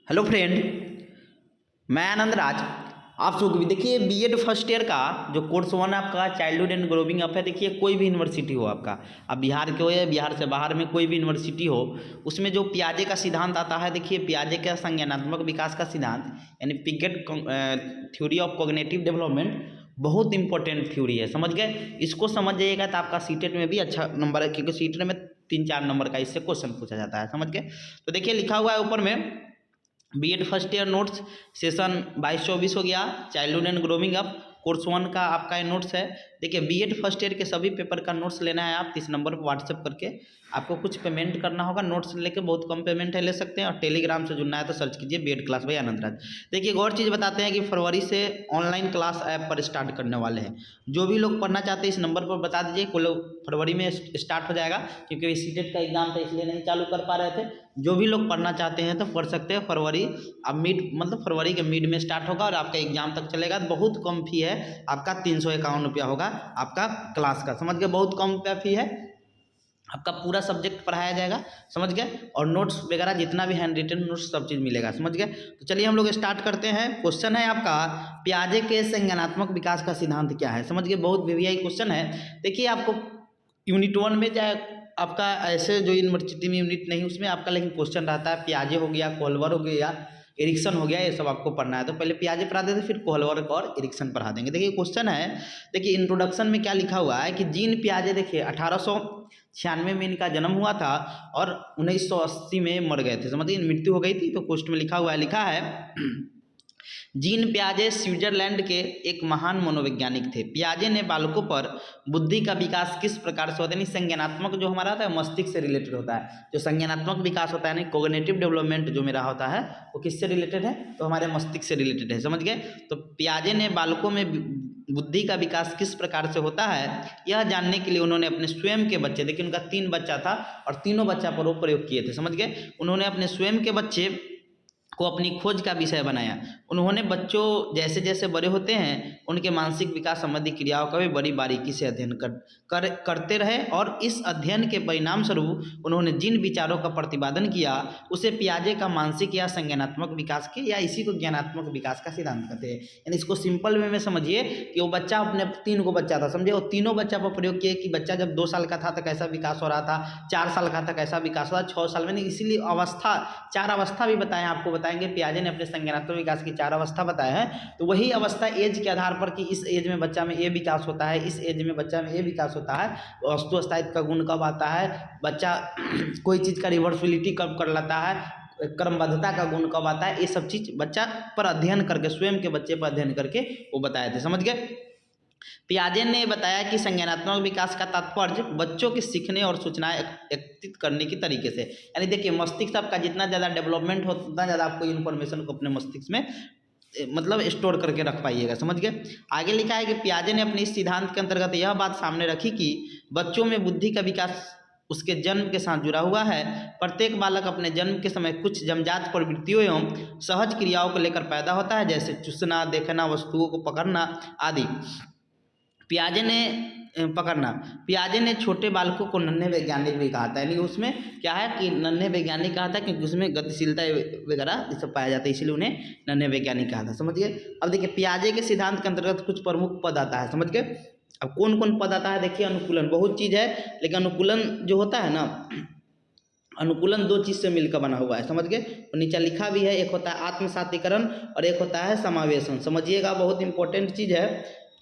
Hello friend, मैं आनंद राज। आप लोग भी देखिए बीएड फर्स्ट ईयर का जो कोर्स वन आपका चाइल्डहुड एंड ग्रोविंग अप है। देखिए कोई भी यूनिवर्सिटी हो आपका, आप बिहार के हो या बिहार से बाहर में कोई भी यूनिवर्सिटी हो, उसमें जो पियाजे का सिद्धांत आता है। देखिए पियाजे का संज्ञानात्मक विकास का सिद्धांत यानी Piaget theory of cognitive development बहुत इंपॉर्टेंट थ्योरी है, समझ गए। इसको समझ जाइएगा तो आपका सीटेट में भी अच्छा नंबर है, क्योंकि सीटेट में 3-4 नंबर का इससे क्वेश्चन पूछा जाता है, समझ गए। तो देखिए लिखा हुआ है ऊपर में BEd first year notes session 22-24 हो गया, childhood and growing up course one का आपका ये नोट्स है। देखिए बीएड फर्स्ट ईयर के सभी पेपर का नोट्स लेना है आप इस नंबर पर व्हाट्सएप करके, आपको कुछ पेमेंट करना होगा। नोट्स लेके बहुत कम पेमेंट है, ले सकते हैं। और टेलीग्राम से जुड़ना है तो सर्च कीजिए BEd class bye Anand Raj. देखिए एक और चीज़ बताते हैं कि फरवरी से ऑनलाइन क्लास ऐप पर स्टार्ट करने वाले हैं। जो भी लोग पढ़ना चाहते हैं इस नंबर पर बता दीजिए, कोई लोग फरवरी में स्टार्ट हो जाएगा, क्योंकि सीटेट का एग्जाम था इसलिए नहीं चालू कर पा रहे थे। जो भी लोग पढ़ना चाहते हैं तो पढ़ सकते हैं। फरवरी अब फरवरी के मिड में स्टार्ट होगा और आपका एग्जाम तक चलेगा। बहुत कम फी है आपका, 351 रुपया होगा आपका क्लास का, समझ गए। बहुत कम रुपया फी है, आपका पूरा सब्जेक्ट पढ़ाया जाएगा, समझ गए। और नोट्स वगैरह जितना भी हैंड रिटन नोट्स सब चीज़ मिलेगा, समझ गए। तो चलिए हम लोग स्टार्ट करते हैं। क्वेश्चन है आपका पियाजे के संज्ञानात्मक विकास का सिद्धांत क्या है, समझ गए। बहुत वीवीआई क्वेश्चन है। देखिए आपको यूनिट 1 में चाहे आपका ऐसे जो यूनिवर्सिटी में यूनिट नहीं उसमें आपका लेकिन क्वेश्चन रहता है पियाजे हो गया, कोहलवर हो गया, एरिक्सन हो गया, ये सब आपको पढ़ना है। तो पहले पियाजे पढ़ा देते फिर कोहलवर और एरिक्सन पढ़ा देंगे। देखिए क्वेश्चन है, देखिए इंट्रोडक्शन में क्या लिखा हुआ है कि जीन पियाजे देखिए 1896 में इनका जन्म हुआ था और 1980 में मर गए थे, समझिए मृत्यु हो गई थी। तो पोस्ट में लिखा है जीन पियाजे स्विट्जरलैंड के एक महान मनोवैज्ञानिक थे। पियाजे ने बालकों पर बुद्धि का विकास किस प्रकार से होता है, संज्ञानात्मक जो हमारा होता है मस्तिष्क से रिलेटेड होता है। जो संज्ञानात्मक विकास होता है ना, कोग्निटिव डेवलपमेंट जो मेरा होता है वो किससे रिलेटेड है, तो हमारे मस्तिष्क से रिलेटेड है, समझ गए। तो पियाजे ने बालकों में बुद्धि का विकास किस प्रकार से होता है यह जानने के लिए उन्होंने अपने स्वयं के बच्चे, देखिए उनका 3 बच्चा था और तीनों बच्चा पर वो प्रयोग किए थे, समझ गए। उन्होंने अपने स्वयं के बच्चे को अपनी खोज का विषय बनाया। उन्होंने बच्चों जैसे जैसे बड़े होते हैं उनके मानसिक विकास संबंधी क्रियाओं का भी बड़ी बारीकी से अध्ययन करते रहे और इस अध्ययन के परिणाम स्वरूप उन्होंने जिन विचारों का प्रतिपादन किया उसे पियाजे का मानसिक या संज्ञानात्मक विकास के या इसी को ज्ञानात्मक विकास का सिद्धांत कहते हैं। यानी इसको सिंपल वे में समझिए कि वो बच्चा अपने 3 को बच्चा था, समझे। वो तीनों बच्चा पर प्रयोग किए कि बच्चा जब 2 साल का था तो कैसा विकास हो रहा था, 4 साल का था कैसा विकास हुआ, 6 साल में नहीं। इसीलिए अवस्था 4 अवस्था भी बताएं, आपको बताएंगे। पियाजे ने अपने संज्ञानात्मक विकास की 4 अवस्था बताया है। तो वही अवस्था एज के आधार पर कि इस एज में बच्चा में ये विकास होता है, इस एज में बच्चा में ये विकास होता है, वस्तु स्थायित्व का गुण कब आता है, बच्चा कोई चीज़ का रिवर्सिबिलिटी कब कर लेता है, क्रमबद्धता का गुण कब आता है, ये सब चीज़ बच्चा पर अध्ययन करके, स्वयं के बच्चे पर अध्ययन करके वो बताए थे, समझ गए। पियाजे ने बताया कि संज्ञानात्मक विकास का तात्पर्य बच्चों के सीखने और सूचनाएं एकत्रित करने की तरीके से, यानी देखिए मस्तिष्क आपका जितना ज़्यादा डेवलपमेंट हो उतना ज़्यादा आपको इन्फॉर्मेशन को अपने मस्तिष्क में स्टोर करके रख पाइएगा, समझ गए। आगे लिखा है कि पियाजे ने अपने इस सिद्धांत के अंतर्गत यह बात सामने रखी कि बच्चों में बुद्धि का विकास उसके जन्म के साथ जुड़ा हुआ है। प्रत्येक बालक अपने जन्म के समय कुछ जन्मजात प्रवृत्तियों एवं सहज क्रियाओं को लेकर पैदा होता है, जैसे चूसना, देखना, वस्तुओं को पकड़ना आदि। पियाजे ने छोटे बालकों को नन्हे वैज्ञानिक भी कहा था, यानी उसमें क्या है कि नन्हे वैज्ञानिक कहा था क्योंकि उसमें गतिशीलता वगैरह ये सब पाया जाता है, इसलिए उन्हें नन्हे वैज्ञानिक कहा था, समझिए। अब देखिए पियाजे के सिद्धांत के अंतर्गत कुछ प्रमुख पद आता है, समझ गए। अब कौन कौन पद आता है देखिए, अनुकूलन बहुत चीज़ है, लेकिन अनुकूलन जो होता है ना, अनुकूलन 2 चीज़ से मिलकर बना हुआ है, समझ गए। और नीचे लिखा भी है, एक होता है आत्मसातीकरण और एक होता है समावेशन, समझिएगा बहुत इंपॉर्टेंट चीज़ है,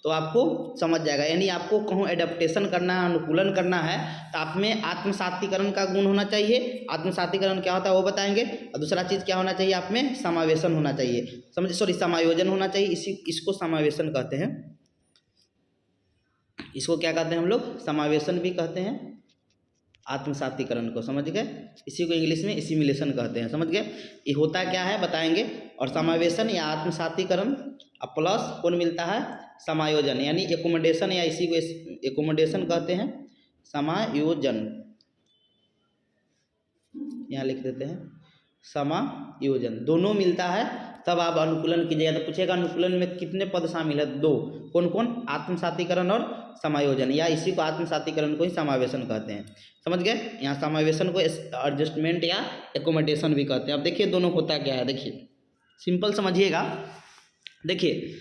तो आपको समझ जाएगा। यानी आपको कहूँ एडेप्टेशन करना है, अनुकूलन करना है, तो आप में आत्मसातीकरण का गुण होना चाहिए। आत्मसातीकरण क्या होता है वो बताएंगे। और दूसरा चीज़ क्या होना चाहिए, आप में समावेशन होना चाहिए, समायोजन होना चाहिए। इसको समावेशन कहते हैं, इसको क्या कहते हैं हम लोग, समावेशन भी कहते हैं आत्मसातीकरण को, समझ गए। इसी को इंग्लिश में एसिमिलेशन कहते हैं, समझ गए। ये होता क्या है बताएंगे। और समावेशन या आत्मसातीकरण प्लस कौन मिलता है, समायोजन, यानी एकोमोडेशन, या इसी को एकोमोडेशन कहते हैं, समायोजन, यहाँ लिख देते हैं समायोजन, दोनों मिलता है तब आप अनुकूलन कीजिएगा। तो पूछेगा अनुकूलन में कितने पद शामिल है, 2, कौन कौन, आत्मसातीकरण और समायोजन, या इसी को आत्मसातीकरण को ही समावेशन कहते हैं। समझ गए? यहाँ समावेशन को एडजस्टमेंट या एकोमोडेशन भी कहते हैं। अब देखिए दोनों होता क्या है, देखिए सिंपल समझिएगा। देखिए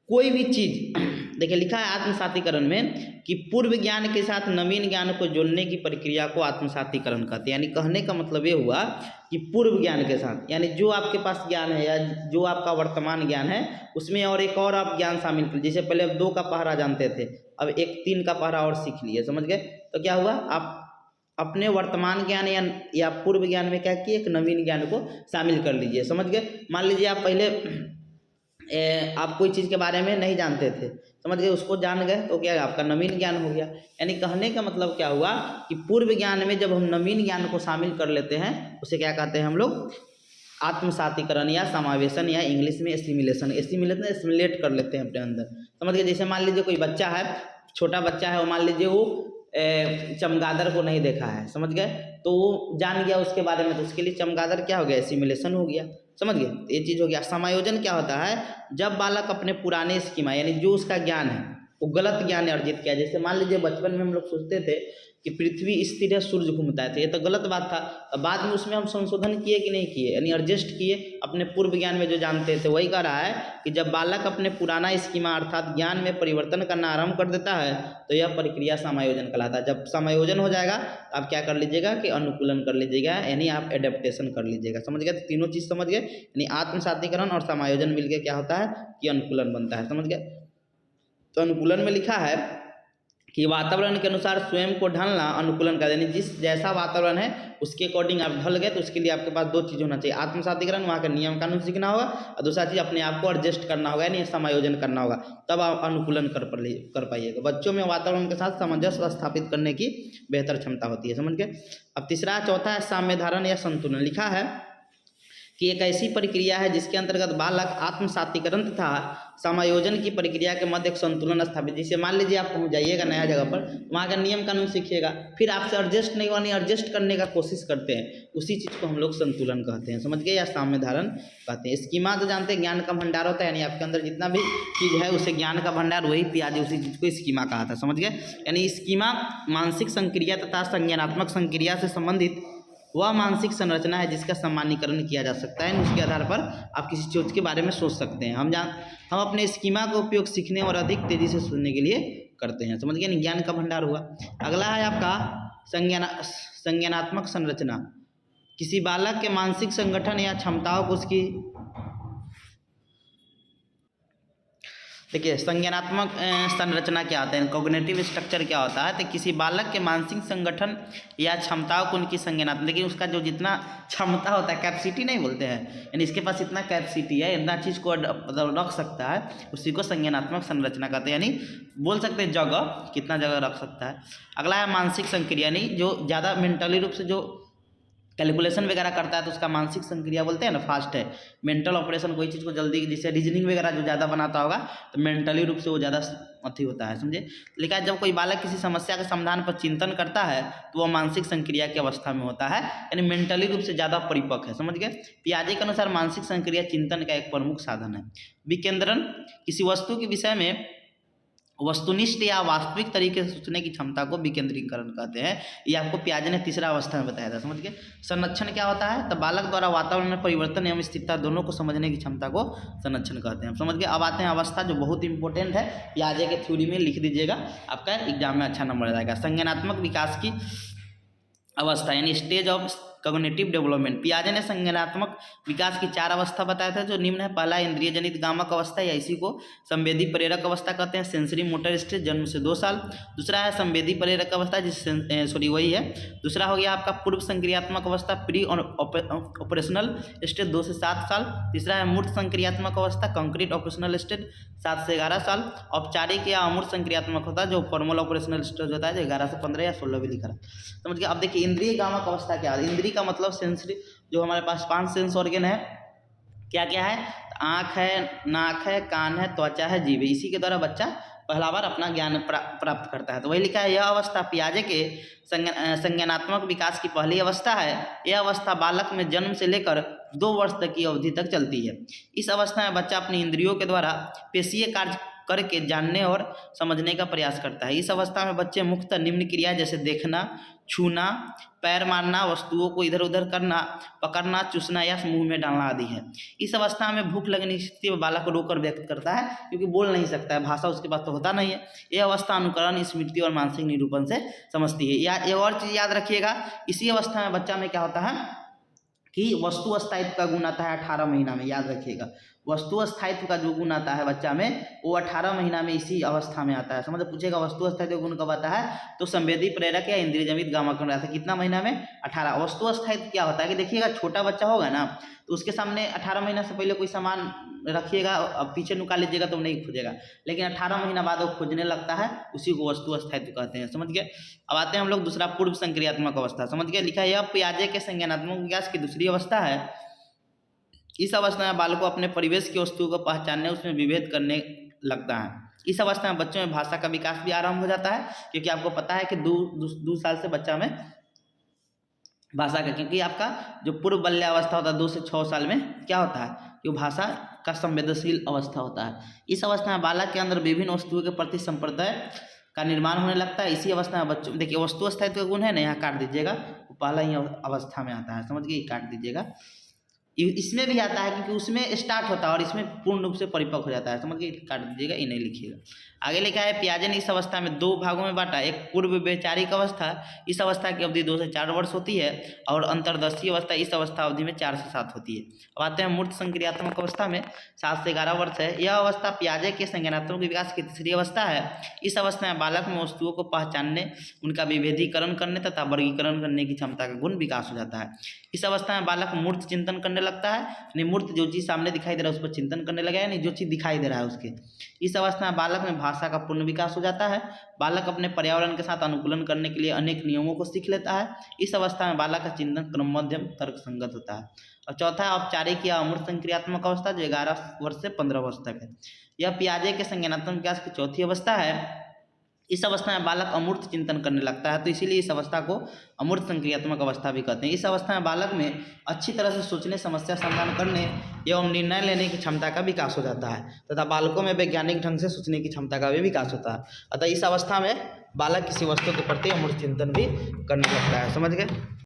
कोई भी चीज़, देखिए लिखा है आत्मसातीकरण में कि पूर्व ज्ञान के साथ नवीन ज्ञान को जोड़ने की प्रक्रिया को आत्मसातीकरण कहते हैं। यानी कहने का मतलब ये हुआ कि पूर्व ज्ञान के साथ, यानी जो आपके पास ज्ञान है या जो आपका वर्तमान ज्ञान है उसमें और एक और आप ज्ञान शामिल कर, जैसे पहले आप 2 का पहरा जानते थे, अब एक 3 का पहरा और सीख लिए। समझ गए? तो क्या हुआ, आप अपने वर्तमान ज्ञान या पूर्व ज्ञान में क्या किए, एक नवीन ज्ञान को शामिल कर लीजिए। समझ गए? मान लीजिए आप पहले आप कोई चीज़ के बारे में नहीं जानते थे, समझ गए, उसको जान गए तो क्या आपका नवीन ज्ञान हो गया। यानी कहने का मतलब क्या हुआ कि पूर्व ज्ञान में जब हम नवीन ज्ञान को शामिल कर लेते हैं उसे क्या कहते हैं हम लोग, आत्मसातीकरण या समावेशन, या इंग्लिश में एसिमिलेट कर लेते हैं अपने अंदर। समझ गए? जैसे मान लीजिए कोई बच्चा है, छोटा बच्चा है, वो मान लीजिए वो चमगादड़ को नहीं देखा है, समझ गए, तो वो जान गया उसके बारे में, तो उसके लिए चमगादड़ क्या हो गया, एसिमिलेशन हो गया। समझ गए? ये चीज़ हो गया। समायोजन क्या होता है, जब बालक अपने पुराने स्कीमा यानी जो उसका ज्ञान है वो गलत ज्ञान अर्जित किया। जैसे मान लीजिए बचपन में हम लोग सोचते थे कि पृथ्वी स्थिर है, सूर्य घूमता है, तो ये तो गलत बात था। अब बाद में उसमें हम संशोधन किए कि नहीं किए, यानी एडजस्ट किए अपने पूर्व ज्ञान में जो जानते थे। वही कह रहा है कि जब बालक अपने पुराना स्कीमा अर्थात ज्ञान में परिवर्तन करना आरंभ कर देता है तो यह प्रक्रिया समायोजन कहलाता है। जब समायोजन हो जाएगा आप क्या कर लीजिएगा कि अनुकूलन कर लीजिएगा, यानी आप एडेप्टेशन कर लीजिएगा। समझ गए? तो तीनों चीज़ समझ गए, यानी आत्मसातीकरण और समायोजन मिलकर क्या होता है कि अनुकूलन बनता है। समझ गए? तो अनुकूलन में लिखा है कि वातावरण के अनुसार स्वयं को ढलना अनुकूलन का, यानी जिस जैसा वातावरण है उसके अकॉर्डिंग आप ढल गए, तो उसके लिए आपके पास 2 चीज़ होना चाहिए, आत्मसातीकरण, वहाँ का नियम कानून सीखना होगा, और दूसरा चीज़ अपने आप को एडजस्ट करना होगा, यानी समायोजन करना होगा, तब आप अनुकूलन कर पाइएगा। बच्चों में वातावरण के साथ सामंजस्य स्थापित करने की बेहतर क्षमता होती है। समझ गए? अब चौथा है साम्य धारण या संतुलन। लिखा है कि एक ऐसी प्रक्रिया है जिसके अंतर्गत बालक आत्मसातीकरण तथा समायोजन की प्रक्रिया के मध्य एक संतुलन स्थापित। जैसे मान लीजिए आप पहुंच जाइएगा नया जगह पर, वहाँ का नियम कानून सीखिएगा, फिर आपसे एडजस्ट नहीं हुआ, एडजस्ट करने का कोशिश करते हैं, उसी चीज़ को हम लोग संतुलन कहते हैं। समझ गए? या साम्य धारण कहते हैं। स्कीमा तो जानते हैं ज्ञान का भंडार होता है, यानी आपके अंदर जितना भी चीज़ है उसे ज्ञान का भंडार वही पियाजे, उसी चीज़ को स्कीमा कहा था। समझ गए? यानी स्कीमा मानसिक संक्रिया तथा संज्ञानात्मक संक्रिया से संबंधित वह मानसिक संरचना है जिसका सामान्यीकरण किया जा सकता है। उसके आधार पर आप किसी चीज़ के बारे में सोच सकते हैं। हम अपने स्कीमा का उपयोग सीखने और अधिक तेज़ी से सुनने के लिए करते हैं। समझ गए? ज्ञान का भंडार हुआ। अगला है आपका संज्ञानात्मक संरचना। किसी बालक के मानसिक संगठन या क्षमताओं को उसकी, देखिए संज्ञानात्मक संरचना क्या होता है, कॉग्निटिव स्ट्रक्चर क्या होता है, तो किसी बालक के मानसिक संगठन या क्षमताओं को उनकी संज्ञानात्मक, देखिए उसका जो जितना क्षमता होता है, कैपेसिटी नहीं बोलते हैं, यानी इसके पास इतना कैपेसिटी है, इतना चीज़ को रख सकता है, उसी को संज्ञानात्मक संरचना कहते हैं। यानी बोल सकते हैं जगह, कितना जगह रख सकता है। अगला है मानसिक संक्रिया, यानी जो ज़्यादा मेंटली रूप से जो कैलकुलेशन वगैरह करता है तो उसका मानसिक संक्रिया बोलते हैं ना, फास्ट है। मेंटल ऑपरेशन कोई चीज़ को जल्दी, जैसे रीजनिंग वगैरह जो ज़्यादा बनाता होगा तो मेंटली रूप से वो ज़्यादा अथी होता है। समझे? लिखा है जब कोई बालक किसी समस्या के समाधान पर चिंतन करता है तो वह मानसिक संक्रिया की अवस्था में होता है, यानी मेंटली रूप से ज़्यादा परिपक्व है। समझ गए? पियाजे के अनुसार मानसिक संक्रिया चिंतन का एक प्रमुख साधन है। विकेंद्रण, किसी वस्तु के विषय में वस्तुनिष्ठ या वास्तविक तरीके से सोचने की क्षमता को विकेंद्रीकरण कहते हैं। ये आपको पियाजे ने तीसरा अवस्था में बताया था। समझ गए? संरक्षण क्या होता है, तो बालक द्वारा वातावरण में परिवर्तन एवं स्थिरता दोनों को समझने की क्षमता को संरक्षण कहते हैं। समझ गए? अब आते हैं अवस्था, जो बहुत इंपॉर्टेंट है, पियाजे के थ्योरी में लिख दीजिएगा, आपका एग्जाम में अच्छा नंबर आएगा। संज्ञानात्मक विकास की अवस्था, यानी स्टेज ऑफ कॉग्निटिव डेवलपमेंट। पियाजे ने संज्ञानात्मक विकास की 4 अवस्था बताया था, जो निम्न है। पहला इंद्रिय जनित गामक अवस्था, या इसी को संवेदी प्रेरक अवस्था कहते हैं, सेंसरी मोटर स्टेज, जन्म से 2 साल। दूसरा है संवेदी प्रेरक अवस्था, वही है। दूसरा हो गया आपका पूर्व संक्रियात्मक अवस्था, प्री ऑपरेशनल स्टेज, 2 से 7 साल। तीसरा है मूर्त संक्रियात्मक अवस्था, कंक्रीट ऑपरेशनल स्टेज, 7 से 11 साल। औपचारिक या अमूर्त संक्रियात्मक होता है, जो फॉर्मल ऑपरेशनल स्टेज होता है, जो 11 से 15 या 16 भी लिखा है। समझ गए? अब देखिए इंद्रिय गामक अवस्था क्या है। इंद्रिय का मतलब सेंसरी, जो हमारे पास 5 सेंस ऑर्गन है, क्या क्या है, आँख है, नाक है, कान है, त्वचा है, जीभ है। इसी के द्वारा बच्चा पहला बार अपना ज्ञान प्राप्त करता है। तो वही लिखा है, यह अवस्था पियाजे के संज्ञानात्मक विकास की पहली अवस्था है। यह अवस्था बालक में जन्म से लेकर 2 वर्ष तक की अवधि तक चलती है। इस अवस्था में बच्चा अपनी इंद्रियों के द्वारा पेशीय कार्य करके जानने और समझने का प्रयास करता है। इस अवस्था में बच्चे मुख्यतः निम्न क्रिया जैसे देखना, छूना, पैर मारना, वस्तुओं को इधर उधर करना, पकड़ना, चूसना या मुंह में डालना आदि है। इस अवस्था में भूख लगने की स्थिति में बालक को रोकर व्यक्त करता है, क्योंकि बोल नहीं सकता है, भाषा उसके पास तो होता नहीं है। यह अवस्था अनुकरण, स्मृति और मानसिक निरूपण से समझती है। या एक और चीज़ याद रखिएगा, इसी अवस्था में बच्चा में क्या होता है कि वस्तु अस्थायित्व का गुण आता है 18 महीना में। याद रखिएगा, वस्तु अस्थायित्व का जो गुण आता है बच्चा में, वो 18 महीना में इसी अवस्था में आता है। समझ पूछेगा वस्तु अस्थायित्व गुण कब आता है, तो संवेदी प्रेरक या इंद्रिय जमित गामाकरण आता है। कितना महीना में? 18। वस्तु अस्थायित्व क्या होता है कि देखिएगा, छोटा बच्चा होगा ना तो उसके सामने 18 महीना से पहले कोई सामान रखिएगा, अब पीछे नुका लीजिएगा तो नहीं खोजेगा, लेकिन 18 महीना बाद वो खोजने लगता है, उसी को वस्तु अस्थायित्व कहते हैं। समझ गए। अब आते हैं हम लोग दूसरा, पूर्व संक्रियात्मक अवस्था। समझ गए। लिखा है यह पियाजे के संज्ञानात्मक विकास की दूसरी अवस्था है। इस अवस्था में बालक को अपने परिवेश की वस्तुओं को पहचानने, उसमें विभेद करने लगता है। इस अवस्था में बच्चों में भाषा का विकास भी आरंभ हो जाता है, क्योंकि आपको पता है कि 2 साल से बच्चा में भाषा का, क्योंकि आपका जो पूर्व बाल्यावस्था होता है 2 से 6 साल में क्या होता है कि वो भाषा का संवेदनशील अवस्था होता है। इस अवस्था में बालक के अंदर विभिन्न वस्तुओं के प्रति संप्रदाय का निर्माण होने लगता है। इसी अवस्था में बच्चों, देखिए वस्तु अस्थायित्व का गुण है ना, यहाँ काट दीजिएगा, वो पहला ही अवस्था में आता है। समझ गए, काट दीजिएगा। इसमें भी आता है क्योंकि उसमें स्टार्ट होता है और इसमें पूर्ण रूप से परिपक्व हो जाता है। समझ गए, काट दीजिएगा, ये नहीं लिखिएगा। आगे लिखा है पियाजे ने इस अवस्था में 2 भागों में बांटा। एक पूर्व वैचारिक अवस्था, इस अवस्था की अवधि 2 से 4 वर्ष होती है, और अंतर्दशीय अवस्था, इस अवस्था अवधि में 4 से 7 होती है। अब आते हैं मूर्त संक्रियात्मक अवस्था में, 7 से 11 वर्ष है। यह अवस्था पियाजे के संज्ञानात्मक विकास की तीसरी अवस्था है। इस अवस्था में बालक में वस्तुओं को पहचानने, उनका विभेदीकरण करने तथा वर्गीकरण करने की क्षमता का गुण विकास हो जाता है। इस अवस्था में बालक मूर्त चिंतन करने लगता है, यानी मूर्त जो चीज़ सामने दिखाई दे रहा है उस पर चिंतन करने लगा, यानी जो चीज़ दिखाई दे रहा है उसके। इस अवस्था में बालक में भाषा का पूर्ण विकास हो जाता है। बालक अपने पर्यावरण के साथ अनुकूलन करने के लिए अनेक नियमों को सीख लेता है। इस अवस्था में बालक का चिंतन क्रम मध्यम तर्क संगत होता है। और चौथा औपचारिक या अमूर्त संक्रियात्मक अवस्था, जो 11 वर्ष से 15 वर्ष तक है। यह पियाजे के संज्ञानात्मक विकास की चौथी अवस्था है। इस अवस्था में बालक अमूर्त चिंतन करने लगता है, तो इसीलिए इस अवस्था को अमूर्त संक्रियात्मक अवस्था भी कहते हैं। इस अवस्था में बालक में अच्छी तरह से सोचने, समस्या समाधान करने एवं निर्णय लेने की क्षमता का विकास हो जाता है, तथा बालकों में वैज्ञानिक ढंग से सोचने की क्षमता का भी विकास होता है। अतः इस अवस्था में बालक किसी वस्तु के प्रति अमूर्त चिंतन भी करने लगता है। समझ गए।